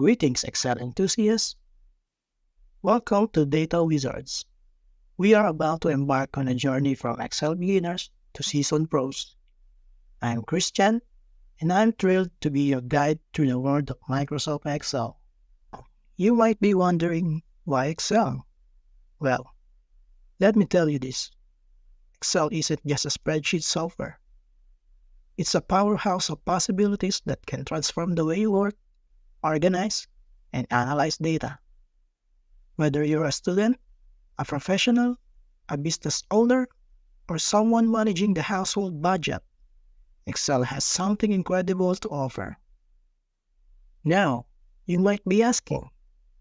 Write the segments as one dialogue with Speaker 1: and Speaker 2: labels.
Speaker 1: Greetings, Excel enthusiasts. Welcome to Data Wizards. We are about to embark on a journey from Excel beginners to seasoned pros. I'm Christian, and I'm thrilled to be your guide through the world of Microsoft Excel. You might be wondering, why Excel? Well, let me tell you this. Excel isn't just a spreadsheet software. It's a powerhouse of possibilities that can transform the way you work, organize, and analyze data. Whether you're a student, a professional, a business owner, or someone managing the household budget, Excel has something incredible to offer. Now, you might be asking,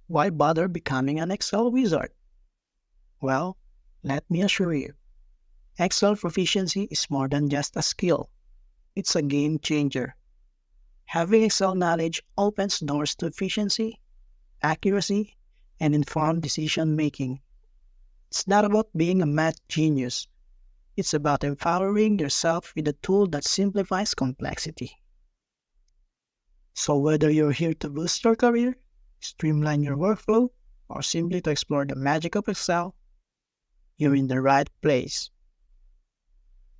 Speaker 1: why bother becoming an Excel wizard? Well, let me assure you, Excel proficiency is more than just a skill. It's a game changer. Having Excel knowledge opens doors to efficiency, accuracy, and informed decision-making. It's not about being a math genius. It's about empowering yourself with a tool that simplifies complexity. So whether you're here to boost your career, streamline your workflow, or simply to explore the magic of Excel, you're in the right place.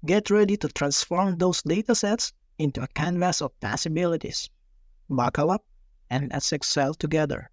Speaker 1: Get ready to transform those datasets into a canvas of possibilities. Buckle up and let's excel together.